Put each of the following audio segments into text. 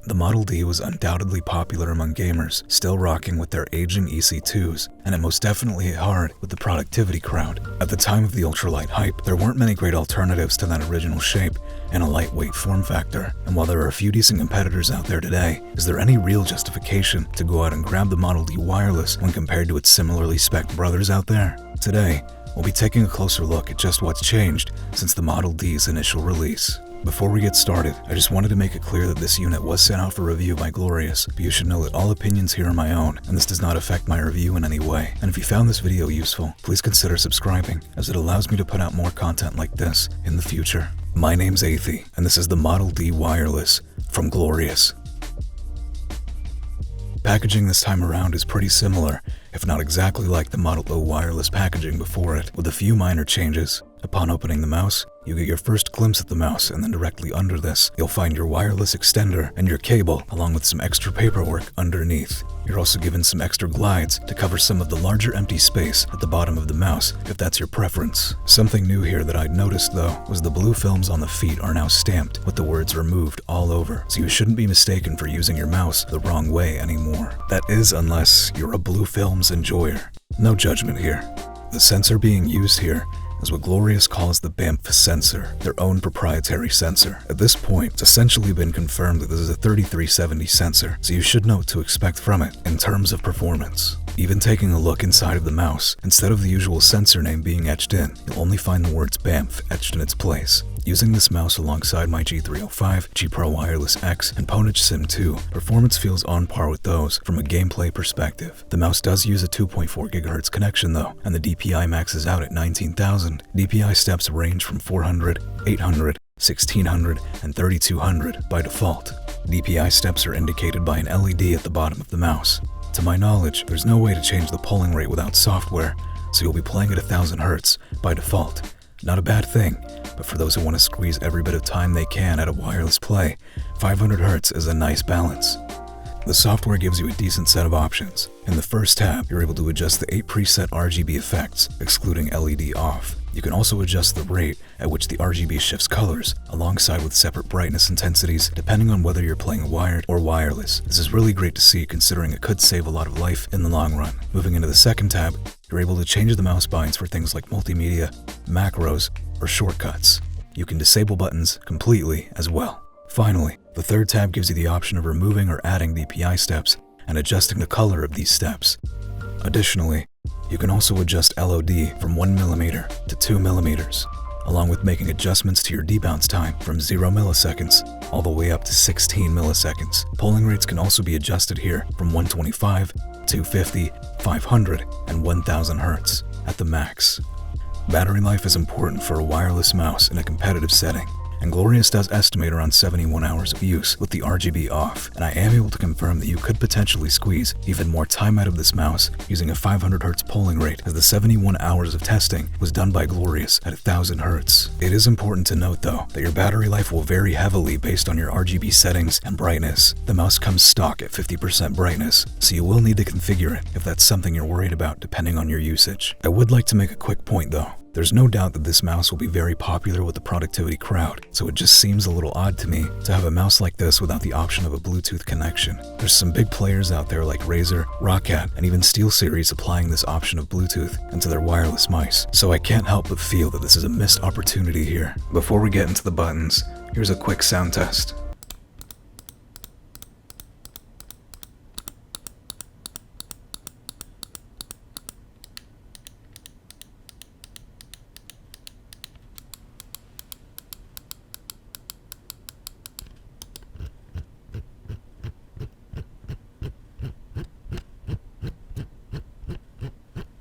The Model D was undoubtedly popular among gamers, still rocking with their aging EC2s, and it most definitely hit hard with the productivity crowd. At the time of the ultralight hype, there weren't many great alternatives to that original shape and a lightweight form factor, and while there are a few decent competitors out there today, is there any real justification to go out and grab the Model D wireless when compared to its similarly spec'd brothers out there? Today, we'll be taking a closer look at just what's changed since the Model D's initial release. Before we get started, I just wanted to make it clear that this unit was sent out for review by Glorious, but you should know that all opinions here are my own, and this does not affect my review in any way. And if you found this video useful, please consider subscribing, as it allows me to put out more content like this in the future. My name's laevi, and this is the Model D Wireless from Glorious. Packaging this time around is pretty similar, if not exactly like the Model O wireless packaging before it, with a few minor changes. Upon opening the mouse, you get your first glimpse at the mouse, and then directly under this, you'll find your wireless extender and your cable, along with some extra paperwork underneath. You're also given some extra glides to cover some of the larger empty space at the bottom of the mouse, if that's your preference. Something new here that I'd noticed though, was the blue films on the feet are now stamped with the words removed all over, so you shouldn't be mistaken for using your mouse the wrong way anymore. That is, unless you're a blue films enjoyer. No judgment here. The sensor being used here is what Glorious calls the BAMF sensor, their own proprietary sensor. At this point, it's essentially been confirmed that this is a 3370 sensor, so you should know what to expect from it in terms of performance. Even taking a look inside of the mouse, instead of the usual sensor name being etched in, you'll only find the words BAMF etched in its place. Using this mouse alongside my G305, G Pro Wireless X, and Ponage Sim 2, performance feels on par with those from a gameplay perspective. The mouse does use a 2.4 GHz connection though, and the DPI maxes out at 19,000. DPI steps range from 400, 800, 1600, and 3200 by default. DPI steps are indicated by an LED at the bottom of the mouse. To my knowledge, there's no way to change the polling rate without software, so you'll be playing at 1000 Hz by default. Not a bad thing, but for those who want to squeeze every bit of time they can out of wireless play, 500 Hz is a nice balance. The software gives you a decent set of options. In the first tab, you're able to adjust the 8 preset RGB effects, excluding LED off. You can also adjust the rate at which the RGB shifts colors, alongside with separate brightness intensities, depending on whether you're playing wired or wireless. This is really great to see, considering it could save a lot of life in the long run. Moving into the second tab, you're able to change the mouse binds for things like multimedia, macros, or shortcuts. You can disable buttons completely as well. Finally, the third tab gives you the option of removing or adding DPI steps and adjusting the color of these steps. Additionally, you can also adjust LOD from 1mm to 2mm, along with making adjustments to your debounce time from 0 milliseconds all the way up to 16 milliseconds. Polling rates can also be adjusted here from 125, 250, 500, and 1000 Hz at the max. Battery life is important for a wireless mouse in a competitive setting, and Glorious does estimate around 71 hours of use with the RGB off, and I am able to confirm that you could potentially squeeze even more time out of this mouse using a 500 Hz polling rate, as the 71 hours of testing was done by Glorious at 1000 Hz. It is important to note though that your battery life will vary heavily based on your RGB settings and brightness. The mouse comes stock at 50% brightness, so you will need to configure it if that's something you're worried about depending on your usage. I would like to make a quick point though. There's no doubt that this mouse will be very popular with the productivity crowd, so it just seems a little odd to me to have a mouse like this without the option of a Bluetooth connection. There's some big players out there like Razer, Roccat, and even SteelSeries applying this option of Bluetooth into their wireless mice, so I can't help but feel that this is a missed opportunity here. Before we get into the buttons, here's a quick sound test.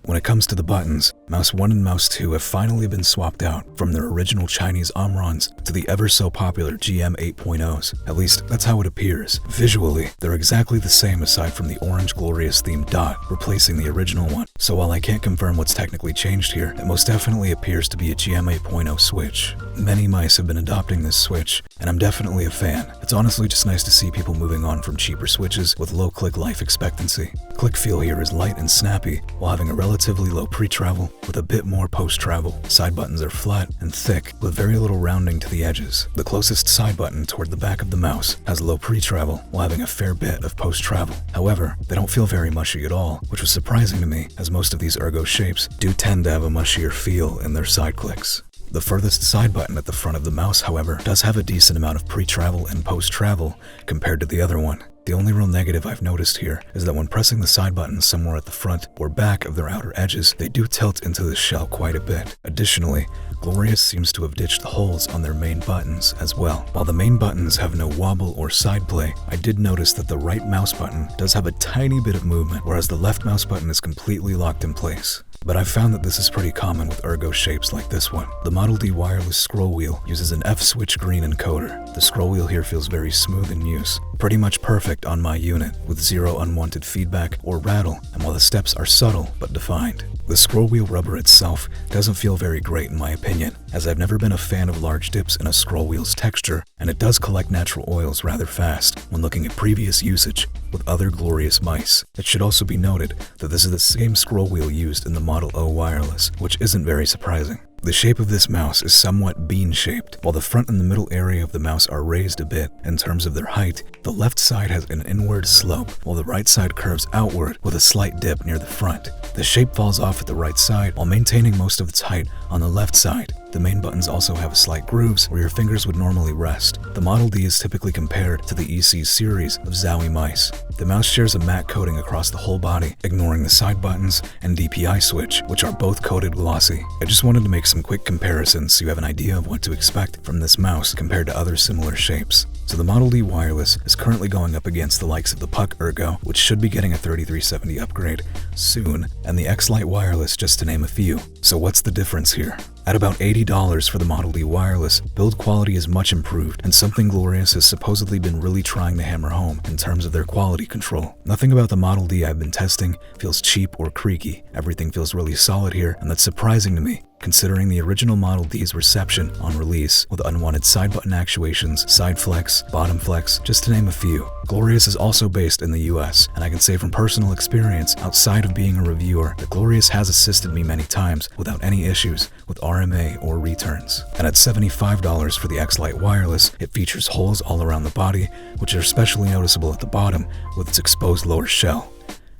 When it comes to the buttons, Mouse 1 and Mouse 2 have finally been swapped out from their original Chinese Omrons to the ever so popular GM 8.0s. At least, that's how it appears. Visually, they're exactly the same aside from the orange Glorious themed dot replacing the original one. So while I can't confirm what's technically changed here, it most definitely appears to be a GM 8.0 switch. Many mice have been adopting this switch, and I'm definitely a fan. It's honestly just nice to see people moving on from cheaper switches with low click life expectancy. Click feel here is light and snappy, while having a relatively low pre-travel with a bit more post-travel. Side buttons are flat and thick, with very little rounding to the edges. The closest side button toward the back of the mouse has low pre-travel while having a fair bit of post-travel. However, they don't feel very mushy at all, which was surprising to me, as most of these ergo shapes do tend to have a mushier feel in their side clicks. The furthest side button at the front of the mouse, however, does have a decent amount of pre-travel and post-travel compared to the other one. The only real negative I've noticed here is that when pressing the side buttons somewhere at the front or back of their outer edges, they do tilt into the shell quite a bit. Additionally, Glorious seems to have ditched the holes on their main buttons as well. While the main buttons have no wobble or side play, I did notice that the right mouse button does have a tiny bit of movement, whereas the left mouse button is completely locked in place. But I've found that this is pretty common with ergo shapes like this one. The Model D wireless scroll wheel uses an F-switch green encoder. The scroll wheel here feels very smooth in use, pretty much perfect on my unit, with zero unwanted feedback or rattle, and while the steps are subtle but defined. The scroll wheel rubber itself doesn't feel very great in my opinion, as I've never been a fan of large dips in a scroll wheel's texture, and it does collect natural oils rather fast when looking at previous usage with other Glorious mice. It should also be noted that this is the same scroll wheel used in the Model O wireless, which isn't very surprising. The shape of this mouse is somewhat bean-shaped. While the front and the middle area of the mouse are raised a bit in terms of their height, the left side has an inward slope, while the right side curves outward with a slight dip near the front. The shape falls off at the right side while maintaining most of its height on the left side. The main buttons also have slight grooves where your fingers would normally rest. The Model D is typically compared to the EC series of Zowie mice. The mouse shares a matte coating across the whole body, ignoring the side buttons and DPI switch, which are both coated glossy. I just wanted to make some quick comparisons so you have an idea of what to expect from this mouse compared to other similar shapes. So the Model D wireless is currently going up against the likes of the Puck Ergo, which should be getting a 3370 upgrade soon, and the X-Lite wireless, just to name a few. So what's the difference here? At about $80 for the Model D wireless, build quality is much improved, and something Glorious has supposedly been really trying to hammer home in terms of their quality control. Nothing about the Model D I've been testing feels cheap or creaky. Everything feels really solid here, and that's surprising to me, considering the original Model D's reception on release, with unwanted side button actuations, side flex, bottom flex, just to name a few. Glorious is also based in the US, and I can say from personal experience, outside of being a reviewer, that Glorious has assisted me many times without any issues with RMA or returns. And at $75 for the X-Lite wireless, it features holes all around the body, which are especially noticeable at the bottom with its exposed lower shell.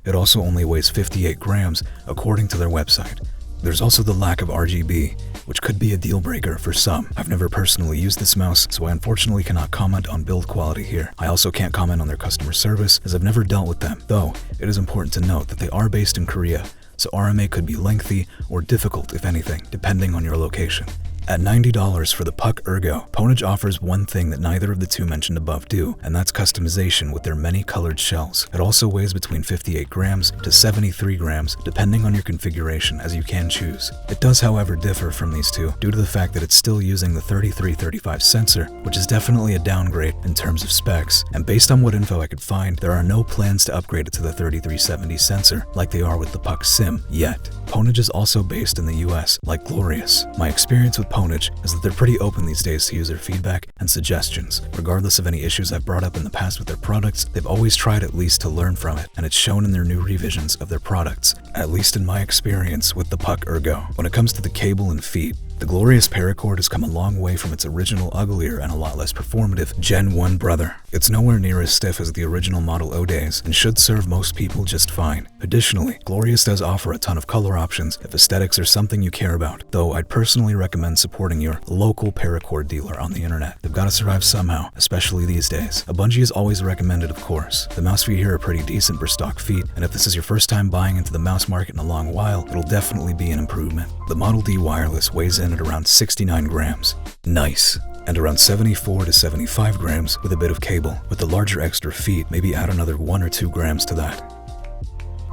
It also only weighs 58 grams according to their website. There's also the lack of RGB, which could be a deal breaker for some. I've never personally used this mouse, so I unfortunately cannot comment on build quality here. I also can't comment on their customer service, as I've never dealt with them, though it is important to note that they are based in Korea, so RMA could be lengthy or difficult if anything, depending on your location. At $90 for the Puck Ergo, Ponage offers one thing that neither of the two mentioned above do, and that's customization with their many colored shells. It also weighs between 58 grams to 73 grams, depending on your configuration, as you can choose. It does, however, differ from these two due to the fact that it's still using the 3335 sensor, which is definitely a downgrade in terms of specs, and based on what info I could find, there are no plans to upgrade it to the 3370 sensor like they are with the Puck Sim yet. Ponage is also based in the US, like Glorious. My experience with Ponage is that they're pretty open these days to user feedback and suggestions. Regardless of any issues I've brought up in the past with their products, they've always tried at least to learn from it, and it's shown in their new revisions of their products, at least in my experience with the Puck Ergo. When it comes to the cable and feet, the Glorious paracord has come a long way from its original uglier and a lot less performative Gen 1 brother. It's nowhere near as stiff as the original Model O days and should serve most people just fine. Additionally, Glorious does offer a ton of color options if aesthetics are something you care about, though I'd personally recommend supporting your local paracord dealer on the internet. They've got to survive somehow, especially these days. A bungee is always recommended, of course. The mouse feet here are pretty decent for stock feet, and if this is your first time buying into the mouse market in a long while, it'll definitely be an improvement. The Model D wireless weighs in at around 69 grams. Nice. And around 74 to 75 grams with a bit of cable. With the larger extra feet, maybe add another 1 or 2 grams to that.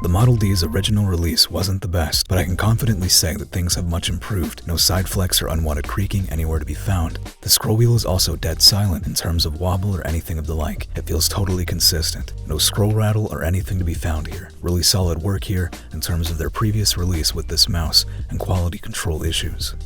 The Model D's original release wasn't the best, but I can confidently say that things have much improved. No side flex or unwanted creaking anywhere to be found. The scroll wheel is also dead silent in terms of wobble or anything of the like. It feels totally consistent. No scroll rattle or anything to be found here. Really solid work here in terms of their previous release with this mouse and quality control issues.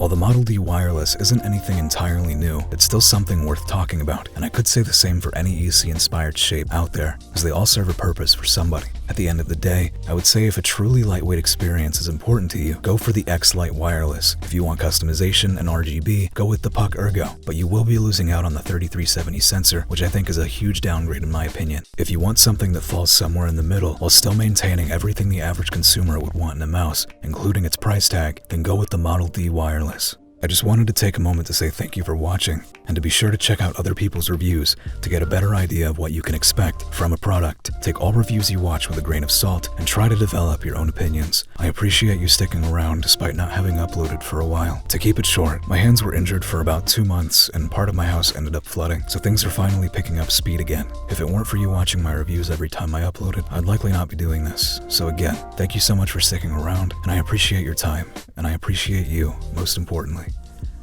While the Model D wireless isn't anything entirely new, it's still something worth talking about, and I could say the same for any EC-inspired shape out there, as they all serve a purpose for somebody. At the end of the day, I would say if a truly lightweight experience is important to you, go for the X-Lite wireless. If you want customization and RGB, go with the Puck Ergo, but you will be losing out on the 3370 sensor, which I think is a huge downgrade in my opinion. If you want something that falls somewhere in the middle while still maintaining everything the average consumer would want in a mouse, including its price tag, then go with the Model D wireless. I just wanted to take a moment to say thank you for watching, and to be sure to check out other people's reviews to get a better idea of what you can expect from a product. Take all reviews you watch with a grain of salt and try to develop your own opinions. I appreciate you sticking around despite not having uploaded for a while. To keep it short, my hands were injured for about 2 months and part of my house ended up flooding, so things are finally picking up speed again. If it weren't for you watching my reviews every time I uploaded, I'd likely not be doing this. So again, thank you so much for sticking around, and I appreciate your time, and I appreciate you, most importantly.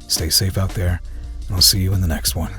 Stay safe out there, and I'll see you in the next one.